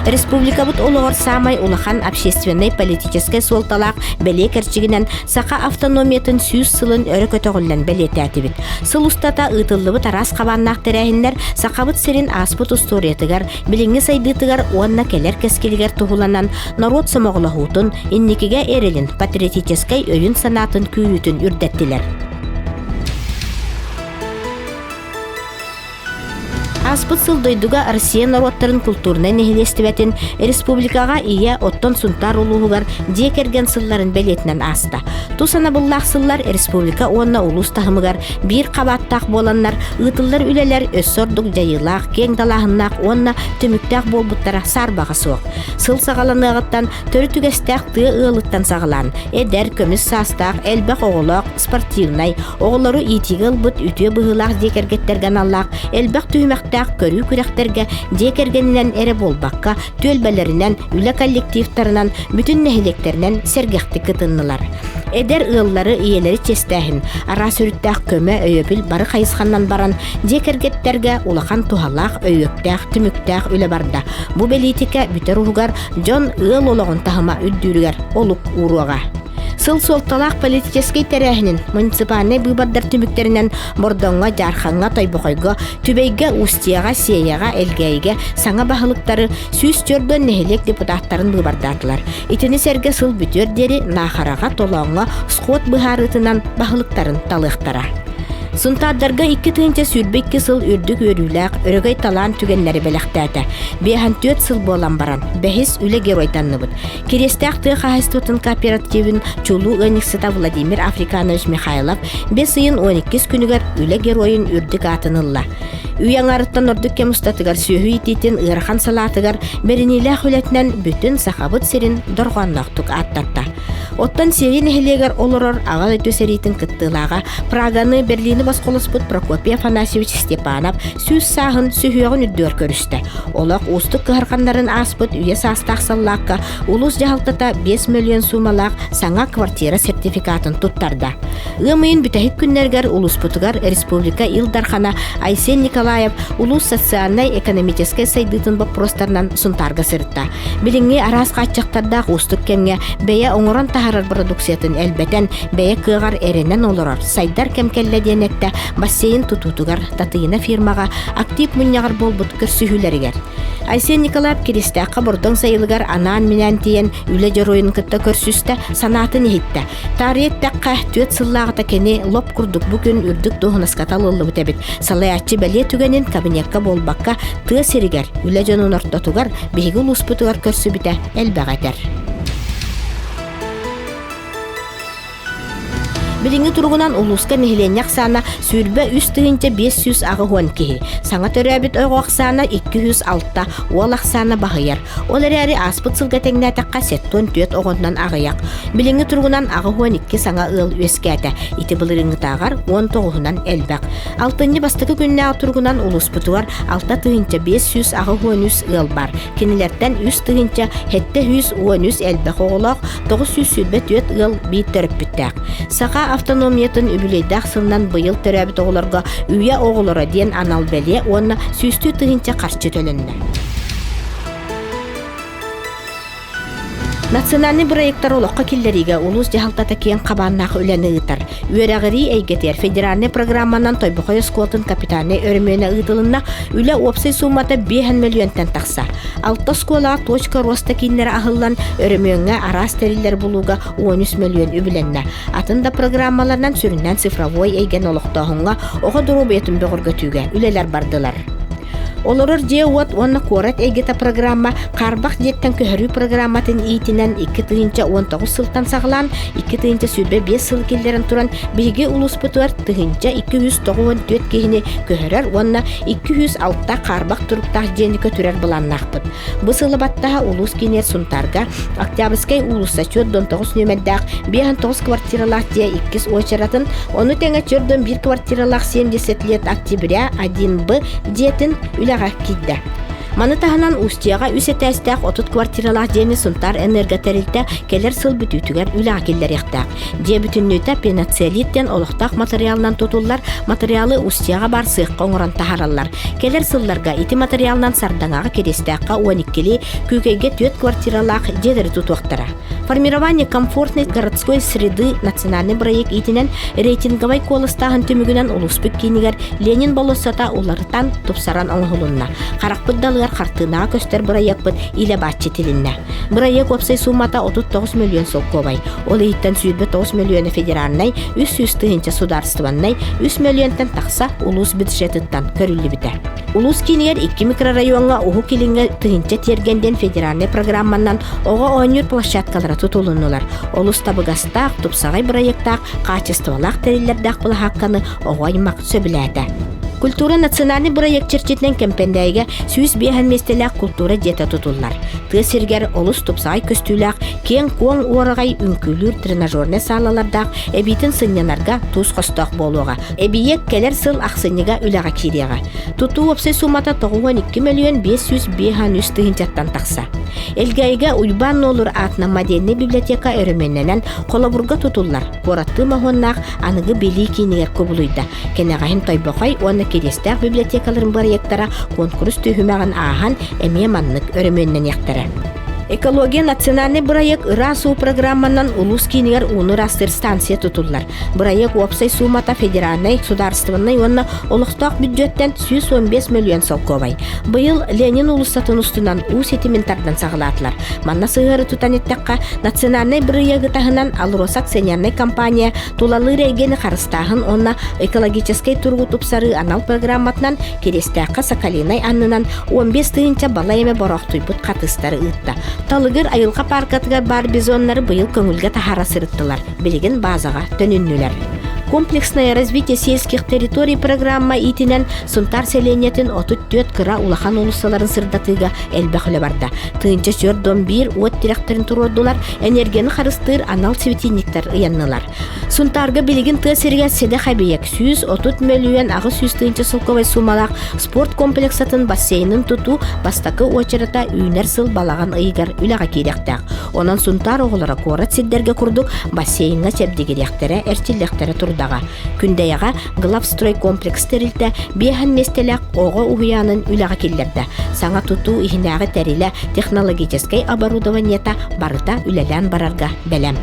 Республика бут олығыр самай улахан общественный политической солталақ бәле кәрчігінен сақа автономиятын сүйіз сылын өрі көтіғілін бәле тәтібіт. Сыл ұстата ұтылы бұт арас қабаннақ тәрәйінлер сақабыт серін аспыт ұсториятығар, біліңі сайдытығар уанна келер кәскелігер тұғыланан народ самоғылығутын, инникіге әрелін патриотической өйін санатын күйітін үрдеттілер. Аспыт сылдойдуга Россия народтарын культурный нехилестібәтін республикаға ия оттон сунтар улуғығар декерген сылларын бәлетінен аста. Тусана бұллақ сыллар республика онна улус тахымығар бір қабаттақ боланнар, ұтылар үлелер өссордық жайылақ, кең далағыннақ онна түміктақ болбуттара сарбағы соқ. Сыл сағаланығыттан төрі түгестәқ тығы ұғылыттан сағылан. Эдер көміс састақ, әлбәқ оғылақ, спортивнай, оғылары итигіл бұт үтіе бұғылақ декергеттерген аллақ, әлбәқ түймәқтақ көрі күрәқтерге декергенінен әрі болбаққа, төлбәлерінен, үлі коллективтарынан, бүтін нәхілектерінен сәргәқті кытыннылар. Эдер ұғылары иелері честәхін, ара сүріттәқ көмі өйөпіл бары қайысқаннан баран декергеттерге улақан туғалақ, өйөптәқ, түміктәқ үлі барда. Бұ белитіке бүтер ұғығар жон ұғыл олығын тағыма үддүрігер олық ұруаға. Сыл солталақ политический тәрәхінін муниципальный бұйбардар түміктерінен бордонға, жарханға, тойбоқойға, түбейге, устияға, сияға, әлгейге, саңа бағылықтары сүйіс жөрден нәхелек депутаттарын бұйбардатылар. Итіні сәрге сыл бүтер дері нахараға, толаңға, сқот бұхарытынан бағылықтарын талықтара. Сунтаддарга 2 тыынча сүрбекке сыл үрдік өрүләк, өрөгөй талан түгенлері бәліқтәті. Бейхан 4 сыл болан баран, бәхіс үлі геройданны бұд. Керестәк тыға қағыстотын кооперативін чулу өниксіта Владимир Африканович Михайлов 5 сыйын 12 күнігер үлі геройын үрдік атынылла. Үйен арыттан ордық кемустатыгар сүйі итетін ұйрахан салатыгар берінелі хүлетінен бүтін сақабыт серін дұрғанлақтық аттатта. Оттан серин эхелегер олорор ағал өтөсеритін кыттылаға Праганы Берлины басқолыспыт Прокопий Афанасьевич Степанов сүз сағын сүйіғын үддер көрісті. Олақ ұстық қығырқандарын аспыт үйе састақ саллаққа улус жағалтата 5 миллион сумалақ саңа квартира сертификатын тұттарда. Үмейін бүтәхік күннергер улуспытыгар Республика Илдархана Айсен Николаев улус социальный экономический сайдытын вопростарынан сунтарға сыртта. Біліңе арас қатчақтарда ұстық кемге бәйе оңыран тахарар продукциятын әлбәтен бәйе кығар әренен олырар. Сайдар кемкелле денетті бассейн тұтутугар татыйына фирмаға актив мұньяғар болбут көрсүхілерігер. Айсен Николаев керестәққа бұрдың сайылығар анан менен тиен үлі жаройын кытта көрсүсті санатын ехетті. Тарияттаққа 4 сыллағыта кені лоп күрдік бүгін үрдік доғынаскаталылы бұтәбіт. Салаятчы бәле түгенін кабинетка болбаққа тығы серігер, үлі жанын ортатугар бейгі ұлыспытығар көрсі біті әлбәғатер. Билинги тургунан улуска нехиленяк сана сүрбе үстігінче 500 ағы хуан кихи. Саңа төрәбіт ойғақ сана 206 уалақ сана бағыяр. Олар әрі аспыт сылға тәңнәтіққа сеттон төт оғындан ағыяқ. Билинги тургунан ағы хуан 2 саңа ыл өскәті. Ити бұлырыңы тағар 19-нан әлбәқ. Алтынны бастығы күнне тургунан улус бұтуар 6-тығынче 500 ағы хуан үс ыл бар. Кенілерден үстігінче 713 әлбәқ оғылақ 900 сүрбе төт ыл бейт төріп біттәқ. Сақа автономиятын үбілейдақ сыннан бұйыл төрәбіт оғыларға үйе оғылыра ден анал бәле онына сүйісті тұғынча қаршы төлінді. Национальный проекттар олыққа келдеріге улус жағалтата кейін қабаннақ өләні ұйтар. Үйерағыри әйгетер федеральный программанан Тойбоқой сколтын капитаны өрмені ұйтылына үлі опсай суммата 5 миллионтен тақса. Алта сколаға точка роста кейінлері ағылан өрмені арас тәрілер болуға 13 миллион үбіленні. Атында программаларынан сүрінен цифровой әйген олықтағынға оға дұру бетім бөғіргі түйге үлелер бардылар. Олорор же уот онна корат эгета программа карбак жеттен көһөрүү программатын итинен 2-19 сылтан саглан 2 сүрбе 5 сыл келдерин туран биге улус бутуар 294 кехине көһөрөр онна 206 карбак туруктах жени көтүрөр буланнакпыт. Бу сылыбаттаа улус кинер сунтарга Октябрьский улуса чөт 19 нөмердак 5-9 квартиралах же 2 очаратын оны теңе чөрдөн 1 квартиралах 70 лет октября 1Б жетин үләгә кидде. Маны таһынан устияга үсетәстәк отут квартиралах деми сунтар энерготерилте келер сыл бүтүтүгер үләг келлер яктак. Де бүтүннүтә пеноцелиттен олохтак материалынан тутуллар, материалы устияга бар сыйк коңоран тахараллар. Келер сылларга ити материалынан сардаңага керестәкка 12 күкейге 4 квартиралах дедер тутуактара. Формирование комфортной городской среды национальный проект итинен рейтинговой колыстагын түмүгүнен улуспук кинигер Ленин болосата уларытан тупсаран оңголунна. Каракпыт далыгар картына көстер проектпыт иле батчы тилинне. Проект опсай суммата 39 миллион солковай. Ол иттен сүйбе 9 миллион федеральный, 300 тыгынча сударстванный, 3 миллионтан такса улус бюджетыттан көрүлү бите. Улус кинигер 2 микрорайонга уху килинге тыгынча тергенден федеральный программанан ого ойнур площадкалары тутулуннулар. Олус табыгастак, тупсагай проекттак, качестволак терилердак була хакканы ого аймак сөбүләдә. Культура национальный проект чертитнен кемпендәйге сүйіс бейхан местеләк культура дета тутуллар. Тысергер олус тупсай көстүләк, кен коң орагай үнкүлүр тренажерне салалардак, эбитин сыннянарга туз костак болуга. Эбиек келер сыл аксыныга үләгә кирига. Туту опсай суммата 12 миллион 500 бейхан үстігінчаттан такса. Элгайга уйбан олур атна модельный библиотека өрөмөннән колобурга тутуллар. Коратты махоннак аныгы бели кинигер кобулуйда. Кенегахим тайбакай оны керестәк библиотекаларын проекттара конкурс төһүмәгән ахан эме маннык өрөмөннән яктыра. Экология национальный проект РАСУ программанан улус кинигер уны растыр станция тутуллар. Проект опсай суммата федеральный, государственный, онна олықтақ бюджеттен 115 миллион солковай. Быйыл Ленин улустатын устунан сетиментардан сағылатылар. Манна сығыры тутанеттаққа национальный проект тағынан Алроса акционерный компания тулалы рейгені қарыстағын онна экологический тургу тупсары анал программатынан керестаққа Соколиной аннынан 15 тыгынча бала еме борақтуйбыт қатыстары ытта. Талыгыр айылға паркатыгар бар бизоннары быйыл көңілге тахара сырыттылар. Билеген базаға төнүннүлер. Комплексное развитие сельских территорий программа итинен сунтар селениятын 34 кыра улахан улуссаларын сырдатыга элбәхле барда. Тыынча сөрдон 1 от директорын турдулар, энергияны харыстыр анал светильниктер ыяннылар. Сунтарга билеген тысырга седе хабиек 130 миллион агы 100 тыынча солковай сумалак спорт комплексатын бассейнын туту бастакы очерата үйнер сыл балаган ыйгар үлага керектак. Онан сунтар оголора корат сиддерге курдук бассейнга чепдигеректере эрчиллектере турдага. Күндәяга главстрой комплекс терилте бехан местелек ого уянын үлага киллерде. Саңа туту ихинагы териле технологический оборудованиета барыта үлелән барарга белем.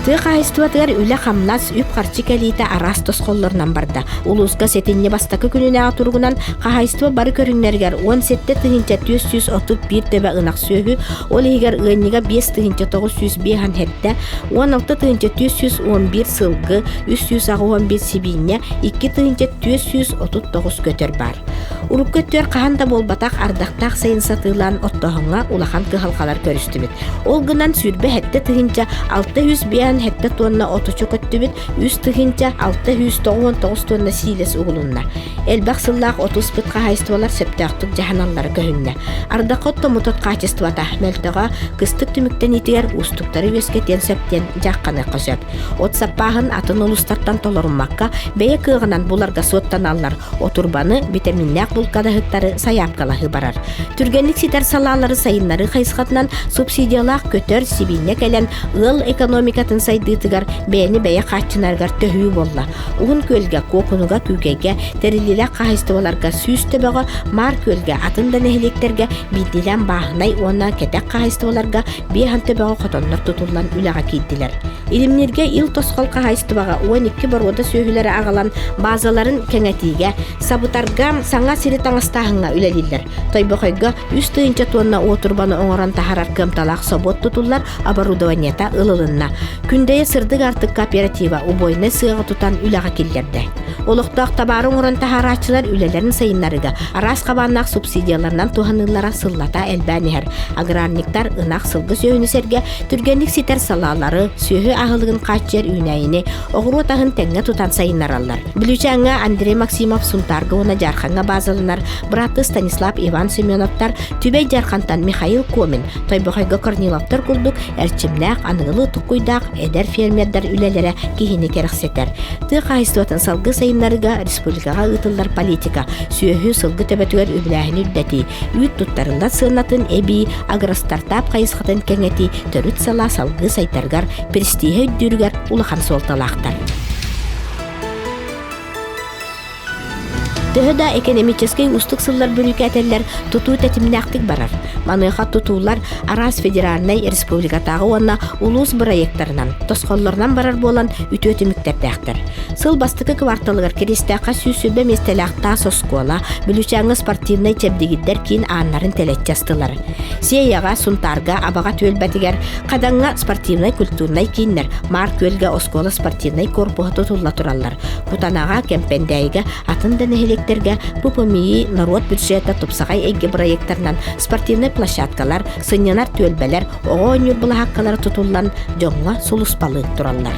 Тыхайстуатыр үле хамнас үп харчикалита арас тосқолларынан барда. Улуска сетинне бастакы күнүнә тургунан хайстуа бары көрүннәргәр 17 тыгынча 431 төбә ынак сөйү, ол егер ыннига 5 тыгынча 900 бехан хетте, 16 тыгынча 411 сылгы, 315 сибинне, 2 тыгынча 439 көтөр бар. Урук көтөр каханда болбатак ардактак сайын сатылан оттоһыңа улахан кыһалкалар көрүстүбүт. Ол гынан сүрбе хетте тыгынча 600 бехан хетте тонна отучу көттүбүт, 3 тыгынча 699 тонна силес угулунна. Элбак сыллак 30 пытка хайствалар септактык жаһаналлары көһүннө. Ардакотто мутот качествата мөлтөгө кыстык түмүктен итигер устуктары вескетен септен жакканы кышып. От саппагын атын улустардан толорумакка бeye кыгынан буларга соттан аллар. Отурбаны витаминнак булкадахыттары саяпкалахы барар. Түргенлик ситер салалары сайыннары хайсхатынан субсидиялак көтөр сибинне келен ыл экономикатын сайдытыгар бени бeye каччынаргар төһүү болла. Угун көлгө кокунуга күгеге терилилек кайстыбаларга сүүстөбөгө мар көлгө атындан эхлектерге бидилен баахнай она кетек кайстыбаларга бехан төбөгө котоннор тутулган үлага кийдилер. Илимнерге ил тоскол кайстыбага 12 борода сөйүлөрү агалан базаларын кеңетиге сабутарга саңа сири таңастахыңа үлелилер. Тойбокойго 3 тыынча тонна отурбаны оңоран тахарар кымталак собот тутуллар оборудованиета ылылынна. Күндeye сырдык артык кооператива убойны сыга тутан үлага киллерде. Олуктак табары оңоран тахарачылар үлелерин сайыннарыга арас кабаннак субсидияларынан туханылара сыллата элбәнихер. Аграрниктар ынак сылгы сөйүнүсерге түргенлик ситер салалары сөйү агылыгын качер үйнәйини огуру тагын теңге тутан сайыннараллар. Билүүчәңгә Андрей Максимов сунтарга она жарханга базалынар браты Станислав Иван Семеновтар, түбей жарқантан Михаил Комин, Тойбохайга Корниловтар курдук әрчимнәк, анылы тұқуйдақ, әдер фермердар үлелері кейіне керексетер. Ты қайыстуатын салғы сайынларыга республикаға ұтылдар политика, сүйөхі сылғы төбәтігер үбіләхін үддәті, үйт тұттарында сынатын әбей, агростартап қайысқатын кәңеті, төріт сала салғы сайтаргар, перстихе үддүргер улахан солталақтар. Төһөдә экономический устук сыллар бөлүкәтелләр тутуу тәтимнәктик барар. Маныха тутуулар Арас федеральный республикатагы онна улус проекттарынан, тосқолларынан барар болан үтөтү мектептәктер. Сыл бастыкы кварталыгар керестәкка сүсүбе местеләкта соскола, бүлүчәңгы спортивный чепдигиддер кин аннарын телетчастылар. Сияга сунтарга абага төлбәтигәр каданга спортивный культурный киннер, марк көлгә оскола спортивный корпусы тутулла тураллар. Кутанага кемпендәйгә атында нехелек ППМИ народ бюджета тупсагай эйге проекттарынан спортивный площадкалар, сыннанар төлбәләр, оғын юрбылы хаққалары тутуллан жоңға сулуспалы тураллар.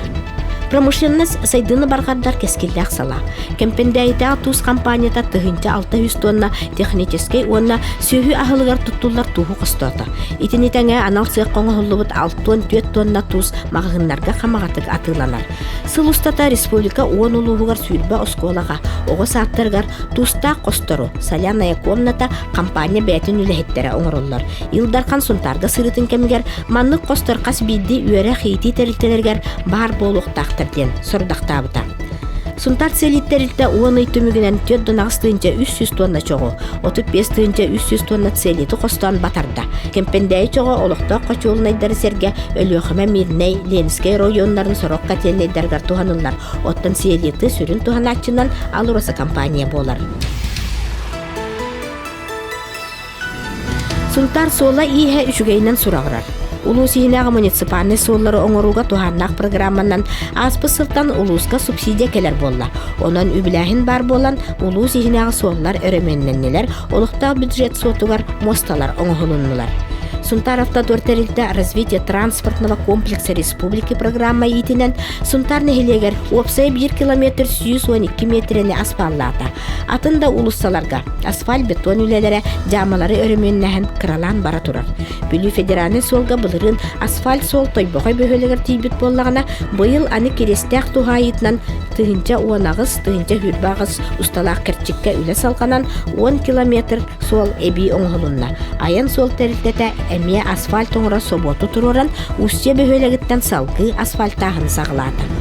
Промышленность сайдыны барғардар кескелләк сала. Кемпендәйдә туз компанията тыгынча 600 тонна технический онна сөйі ахылыгар туттулар туху қыстата. Итинетәңе анал сыйық қоңы хуллыбыт 6-4 тонна туз мағығынларға қамағатык атыланар. Сыл устата республика 10 улуғығар сүйілбі осколаға, оғы сааттарғар туста қостору, соляная комната компания бәйтін үләхеттері оңырылар. Илдарқан сұнтарға сырытын кемгер, маннық қостор қас бейді үйері қейті тәрілтелергер бар болуқтақ сордақтабыта. Сунтар целиттерилте 10 түмүгүнен 4-300 тонна чогу, 35-300 тонна целити костон батарда. Кемпендей чогу олуқта кочулнайдары серге өлөхөмө Мирней, Ленскей райондарын сорок кателнейдергар туханылар. Оттан целити сүрүн туханачынан алураса компания болар. Сунтар сола ийе үшүгейнен сурагырар. Улусихинағы муниципальный соллары оңыруға туханнақ программанан аспысылтан улуска субсидия келер болла. Онан үбіләхін бар болан улусихинағы соллар өременненнелер, олықтағы бюджет сотугар мосталар оңығылыннылар. Сунтар автодортерилте развитие транспортного комплекса республики программа итинен Сунтар нехилегер опсай 1 километр 112 метрене асфаллата. Атында улуссаларга асфальт бетон үлелері жамалары өріменнәхін кыралан бара турар. Бүлі федеральный солга бұлырын асфальт сол тойбоғай бөхелегер тейбет боллағына бұйыл аны керестәк тухайытнан тыгынча уанағыз, тыгынча хүрбағыз усталақ кірчікке үлі салғанан 10 километр сол эби оңғылынна. Аян сол тәрілтеті әмия асфальт оңыра соботу тұроран усте бөхелегіттен салғы асфальтағын сағылады.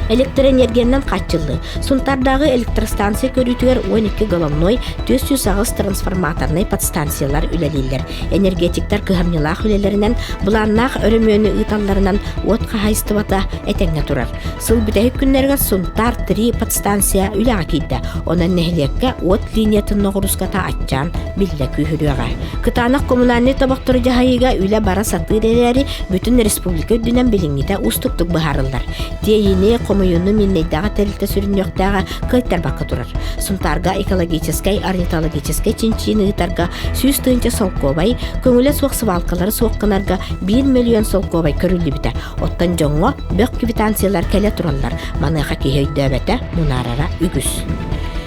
Электроэнергиянан қатчылы. Сунтардағы электростанция көрүтігер 12 головной 400 ағыз трансформаторный подстанциялар үлелейлер. Энергетиктар кыхамнылақ үлелерінен бұланнақ өрімөні ұталарынан отқа хайстывата әтәңе тұрар. Сыл бүтәйік күннерге Сунтар 3 подстанция үләға кейді. Онан нәхілекке от линиятын ноғыруската атчан білді күйіріға. Кытанық коммунальный табақтыры жағайыға үлі бара сатырелері бүтін республика үдінен біліңіде ұстықтық бұхарылар. Дейіне коммуюну миннейдағы тәрілті сүрінліқтағы көлттер бақы тұрар. Сунтарға экологическай, орнитологическай чинчины ұтарға сүйіз түйінче солковай, көңілі соқ свалкалары соққынарға 1 миллион солковай көрілі біті. Оттан жоңға бөк квитанциялар кәлі тұралар. Маныға кейхейді өбәті мұнарара үгіз.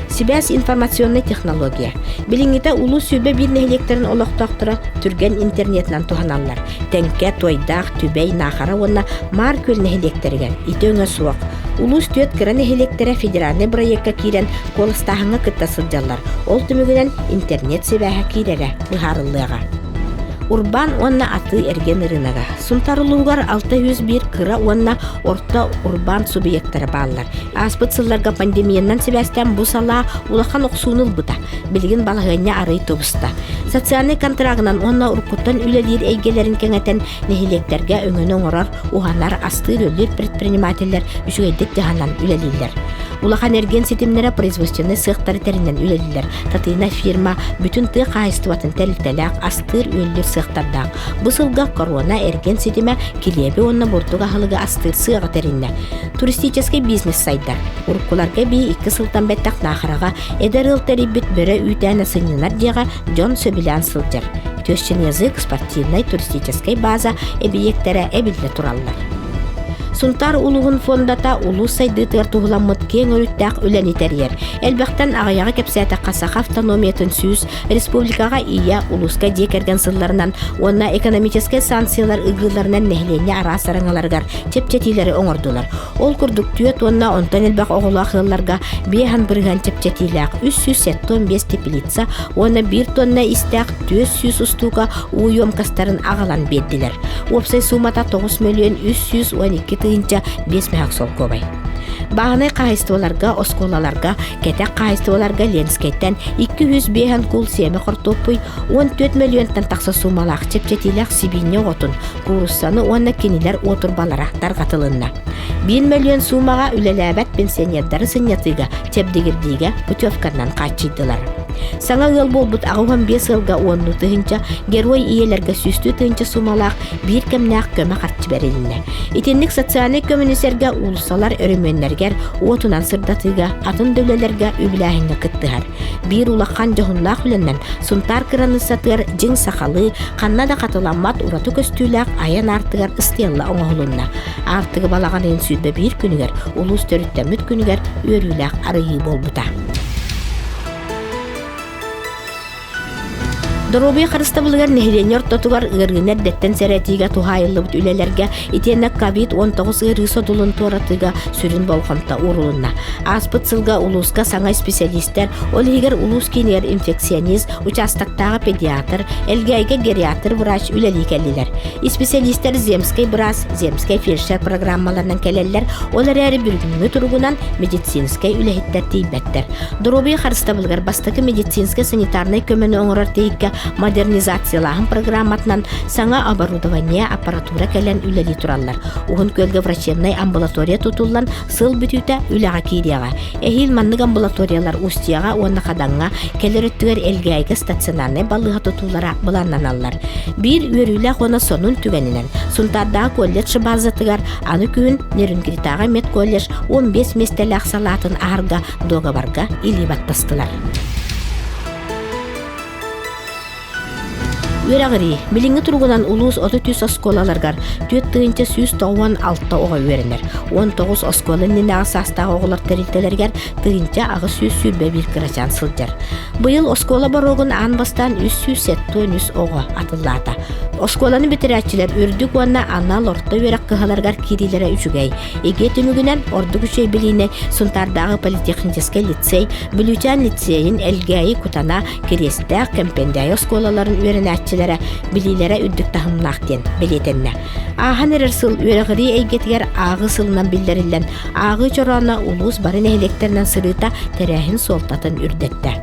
Сибәс информационный технология. Билиңите улу сүбе бір нехлектерін олықтақтыра түрген интернетнан туханалар. Тәнке, тойдақ, түбей, нахара онна мар көл нехлектерген. Ите өңі суақ. Улус төт кіра нехлектері федеральный проектка кирен колыстағыңа кыттасылдалар. Ол түмігінен интернет себәхі кирері бұхарылыға. Урбан онна аты эрген ырынага. Сунтарылугар 601 кыра онна орта урбан субъекттары баллар. Аспытсылларга пандемиянан себәстен бу сала улахан оксуунул бута. Билген балагыня арый тобуста. Социальный контрагынан онна уркуттан үлелер эйгелерин кеңетен нехилектерге өңөнө оңорар уханар астыр өлер предпринимательлер үшүгейдик жаһаннан үлелилер. Улахан эрген сетимнере производственный цехтары теринен үлелилер. Татыйна фирма бүтүн ты кайыстыбатын тәлтәләк астыр өлер цехтарда. Бу сылга корона эрген сетиме килебе онна бортуга халыга астыр сыга теринне. Туристический бизнес сайдар. Уркуларга би 2 сылтан беттак нахарага эдерил терибит бере үтәне сыннар дияга Джон Сөбилян сылжар. Төшчен язык спортивный туристический база объекттері әбілді тураллар. Сунтар улуғын фондата улус сайдытыр туғыламыт кен өріттәк үлән итерер. Әлбәқтен ағаяғы кепсәті қасақ автономиятын сүйіз республикаға ия улуска декерген сылларынан, онна экономический санкциялар ұғыларынан нәхлене ара сараңаларғар чепчетилері оңырдылар. Ол күрдік түйет онна онтан әлбәқ оғылақ ғылларға бейхан бірген чепчетиләк 375 теплица, онна 1 тонна истәк 400 устуға уйом кастарын ағалан бедділер. Опсай сумата 9 миллион 312 тыынча 5 мәхақ сол көбай. Бағынай қайыстываларға, осколаларға, кәтәк қайыстываларға ленскеттен 200 бейхан кул семі қыртоппой 14 миллионтан тақса сумалақ чепчетиләк сибине отын, курыссаны онна кенелер отырбаларақтар қатылынна. 1 миллион сумаға үлеләбәт пенсионердары сынятыға тепдегірдейге путевкарнан қачидылар. Саңа ыл болбут ағуған 5 ылға 10 тыынча герой иелерге сүсті тыынча сумалақ бір кемнәқ көмі қартчы бәреліне. Итенлік социальный көмінесерге улысалар өріменлергер отынан сырдатыға атын дөлелерге үбіләхінгі кыттығар. Bir улаққан жоғынлақ үліннен сунтар кыраны сатыр жың сақалы қанна да қатыламат ұрату көстүйләқ аян артығар ыстиялла оңағылынна. Артығы балаған ең сүйді бір күнігер, улус төріттеміт күнігер өріләқ арығы болбыта. Дороби қарыстабылығар нәхиленер тотуғар ғырғынер дәттен сәрәтіға тухайылы бұт үлелерге итеннәк COVID-19 ғырғы содылын торатыға сүрін болғамта урулынна. Аспыт сылға улуска саңай специалистер, ол егер улус кейнер инфекционист, участақтағы педиатр, әлгәйге гериатр врач үлелі кәлілер. Специалистер земскай брас, земскай фельдшер программаларынан кәлелер, олар әрі бүргінгі тұрғынан медицинскай үләхеттер тейбәттер. Дороби қарыстабылығар бастықы медицинскай санитарный көмені оңырар тейікке модернизациялағын программатынан саңа оборудование аппаратура кәлен үләли тұралар. Уғын көлгі врачебнай амбулатория тұтылан сыл бүтіуті үләға кейдеға. Әхил маннық амбулаториялар устияға оны қадаңға кәліріттігер әлгәйгі стационарный балыға тұтулара бұланнан аллар. Bir өрілі қона сонын түгенінен. Сунтардағы колледж базатығар аны күн Нерінгритаға мед колледж 15 местелі ақсалатын арға доғабарға илибат бастылар. Өрәғыры, біліңі тұрғынан улус 30 осколаларғар 4 тыынча сүйіз тоғуан 6 оға өрінер. 19 осколын нені ағысастағы оғылар тәрілтелергер тыынча ағы сүйіз сүрбе бір кірачан сылдер. Бұйыл оскола бароғын анбастан 370 оға атыллата. Осколаны бітірәтчілер үрдік онна ана лорта өрәк қығаларғар кирилері үшігей. Еге түмігінен ордық үшей біліне Сунтардағы политехнический лицей, Бүлючан лицейін әлгәйі кутана керестәк кәмпендәй осколаларын өрінәтчілері білилері үрдік тахымлақтен білетенне. Ахан әрір сыл өрәғыры әйгетігер ағы сылынан білдерілен, ағы чорана улус барын әйлектерінен сырыта тәрәхін солтатын үрдетті.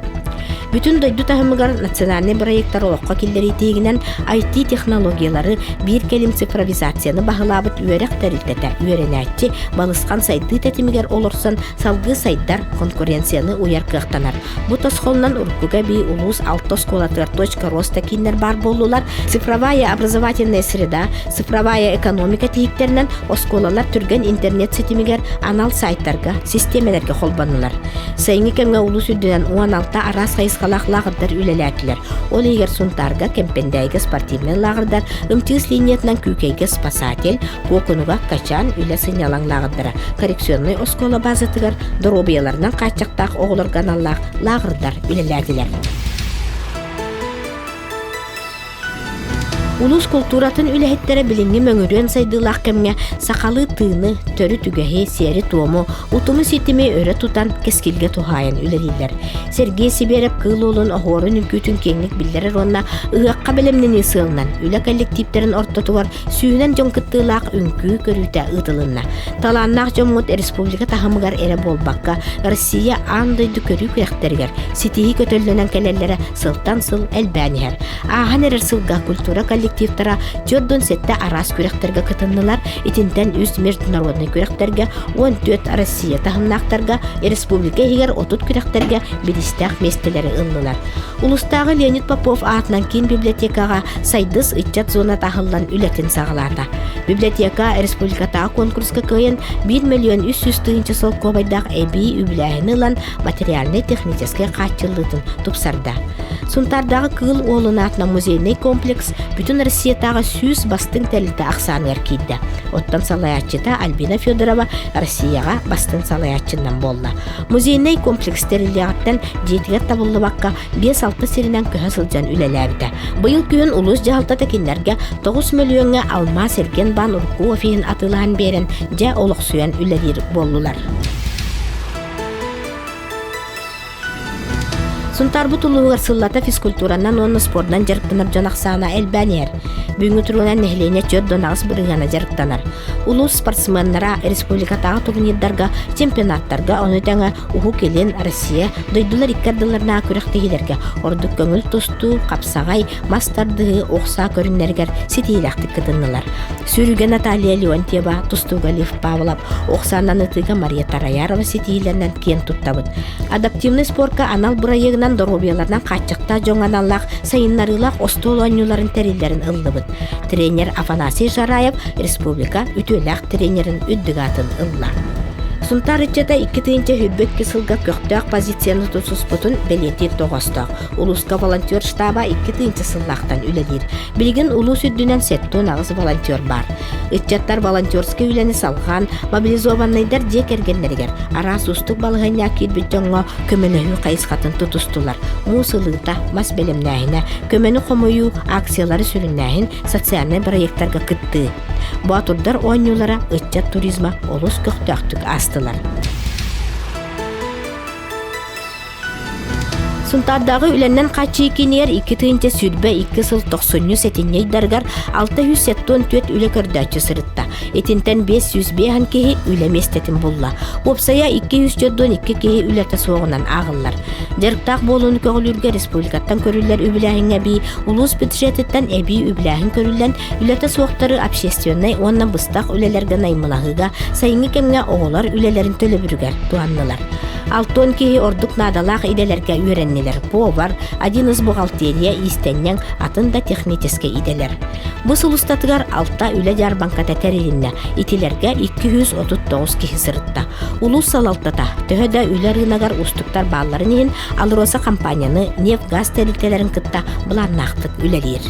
Bütün dойду тахымыгар национальный проекттар олыққа келдері тегінен IT технологиялары бір келім цифровизацияны бағылабыт өрек тәрілтеті өренәтчі балысқан сайды тәтімігер олырсын салғы сайдар конкуренцияны уяр кықтанар. Бұ тосқолынан ұрқыға бей улус алтосколатыр.роста кейнер бар болулар цифровая образовательная среда, цифровая экономика тейіктерінен осколалар түрген интернет сетімігер анал сайттарға, системелерге қолбанылар. Сайыңы кәмге улус үрдінен 16 арас қайысқа лағырдар үлеләтілер. Ол егер Сунтарға кемпендәйгі спортивный лағырдар, ымтыз линиятынан күкейгі спасатель, көкінуға качан үлі сынялан лағырдара, коррекционный оскола базытығар, дробияларынан қачақтақ оғылыр каналлақ лағырдар үлеләтілер. Улус культуратын үләхеттері білінгі мөңірен сайдылақ кәмге сақалы тыны, төрі түгәхе, сері туому, утымы сетіме өрі тұтан кескілге тухайын үлелейлер. Сергей Сибереп кыл олын оғорын үлкүтін кеңлік білдерер онна ұғаққа білімнені сылынан үлі коллективтерін ортатуар сүйінен жон кыттылақ үнкі көріті ұтылынна. Таланнақ жомғыт республика тахымығар әрі болбаққа Россия андайды көрі күректергер, сетихи көтөлінен кәлелері сылтан сыл әлбәнігер. Аған әрір сылға культура коллективтара жоддон сетті арас күректерге кытыннылар, итинтен үз международный күректерге 14 Россия тахымнақтарға, республика егер 30 күректерге білістәқ местелері ыллылар. Улустағы Леонид Попов атынан кейін библиотекаға сайдыс итчат зона тахылдан үлетін сағыларда. Библиотека республикатағы конкурска кайын 1 миллион 300 тыынчы сол кобайдақ әбей үбіләйін ылан материальный технический қатчылытын тұпсарда. Сунтардағы кыл олын атына музейный комплекс бүтін Оттон Россиятағы сүүс бастың тәліті ақсанығар кейді. Оттон салаятчыта Альбина Федорова Россияға бастың салаятчыннан болды. Музейнай комплекстерліліғаттан жетігер табылы баққа 5-6 серінен көһі сылжан үлеләбді. Бұйыл күйін ұлыс жағалта тәкендерге 9 миллионға алма серген бан ұрқу офейін атылған берін жа олық сүйен үлелер болулар. Сунтар бу тулуугар сыллата физкультуранан онны спорттан жарыктанар жанаксаана элбанер. Бүгүнкү тургунан нехлене чөт донагыс бырыгана жарыктанар. Улус спортсменнара республикатагы турнирдарга, чемпионаттарга онутаңа уху келен Россия дойдулар иккардыларына күрөктегилерге ордук көңүл тусту, капсагай, мастарды окса көрүннергер сетилактык кытыннылар. Сүүрүгө Наталья Леонтьева, Тустуга Лев Павлов, оксанан ытыга Мария Тараярова сетилеринен кен туттабыт. Адаптивный спортка анал бурайыгынан доробиялардан качыкта жоңаналлак, сайыннарылак остол ойнуларын терилерин ылдыбыт. Тренер Афанасий Жараев республика үтөләк тренерин үддүгатын ылла. Сунтар ичета 2-тыйынча хүббек кысылга көктөк позицияны тусуспутун белетир тоғосток. Улуска волонтер штаба 2-тыйынча сыллақтан үлелер. Билген улус үддүнен сеттон ағыз волонтер бар. Итчаттар волонтерский үлені салған, мобилизованныйдар жек ергенлергер. Арас устук балығanya кирбіт жоңға көмөнөһү қайысқатын тутустулар. Мусылыта, мас белемнәһіне, көмөні қомойу акциялары сүріннәһін социальный проекттарға кытты. Батурдар ойнулара итчат туризма олус көктөктүк астылар. Сунтардагы үләннән качы кинер 2-тыйынча сүрбе 2 сыл 90 сетиннейдаргар 600 сеттон төт үле көрдәче сырытта. Этинтен 500 бехан кеһи үлеместетин булла. Опсая 200 жоддон 2 кеһи үләтә соғынан агыллар. Дәрктак болуны көгөлүргә республикаттан көрүлләр үбиләһиңә би улус бюджеттан эби үбиләһин көрүлгән үләтә соқтары общественный оннан быстак үлеләргә наймылыгыга сайынгы кемгә оголар үлеләрен төлөбүргәр туаннылар. Алтон кеһи ордук надалак иделәргә үйрәннеләр. Повар, один из бухгалтерия истәннән атында технический иделәр. Бу сулустатыгар алта үлә Жарбанката тәрелинне итиләргә 239 кеһи сырытта. Улус салалтата төһәдә үләр рынагар устуктар балларын Алроса компанияны нефть-газ тәрилтеләрен кытта буларнактык үләлер.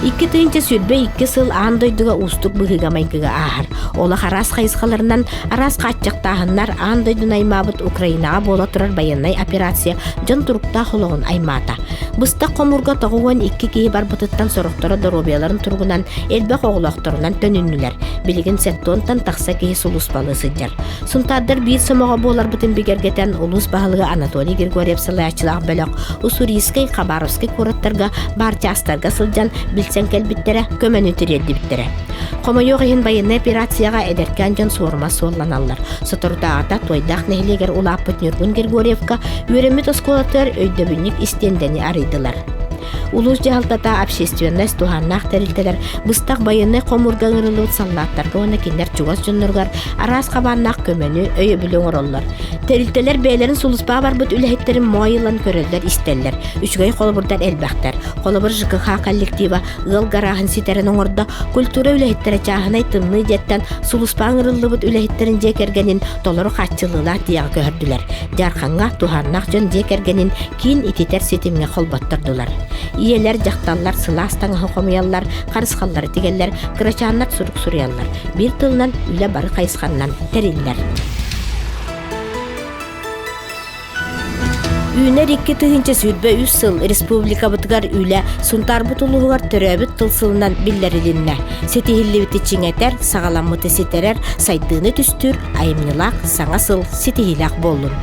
2-тыйынча сүрбе 2 сыл андойдыга устук быгыга майкыга ахар. Ола харас хайысқаларынан арас каччактахыннар андойдын аймабыт Украинага бола турар баяннай операция жон турукта хологун аймата. Быста комурга тоғуан 2 кеһи бар бытыттан сороқтора доробияларын тургунан элбек оғылақтарынан төнүннүлер. Билигин сеттонтан тақса кеһи сулус балы сыджар. Сунтардар бир сомоға болар бытын бигергетен улус баһалыгы Анатолий Григорьев сылаячылақ бөлөк Уссурийский, Хабаровский кураттарга барча астарга сылжан билсен келбиттере көмөнү тирелди биттере. Комойоғын байынны операцияға эдеркен жон суырма суолланалар. Сотурдағата тойдақ нехлегер улаппыт Нюргун Григорьевка үйремет осколатыр өйдөбүнник истендени арыдылар. Улус жалтата общественность туханнах терилтелер быстак байынны комурга ырылып саллаттарга оны киндер чугас жонноргар арас кабаннак көмөнү өйө билең ороллар. Терилтелер бейлерин сулуспа бар бут үлехеттерин мойлан көрөлдөр истеллер. Үчгөй колобурдар элбактар. Колобур ЖКХ коллектива ыл гарахын ситерин оңорда культура үлехеттере чахынай тымны жеттен сулуспа ырылып үлехеттерин жекергенин толору катчылыла тияга көрдүлөр. Жарханга туханнак жон жекергенин кийин ититер сетимге колбаттырдылар. Иелер жақталлар сыластан хокомыяллар, карысқаллар тигеллер, кырачаннар сурук сурияллар. Бир тылынан үле бары кайысқаннан териллер. Үйнер 2-тыйынча сүрбе 3 сыл республика бытыгар үле сунтар бутулугар төрөбүт тылсылынан биллерилинне. Сетихилли битичиңетер, сагаламмыты сетерер, сайдыны түстүр, айымнылак, саңа сыл сетихилак болун.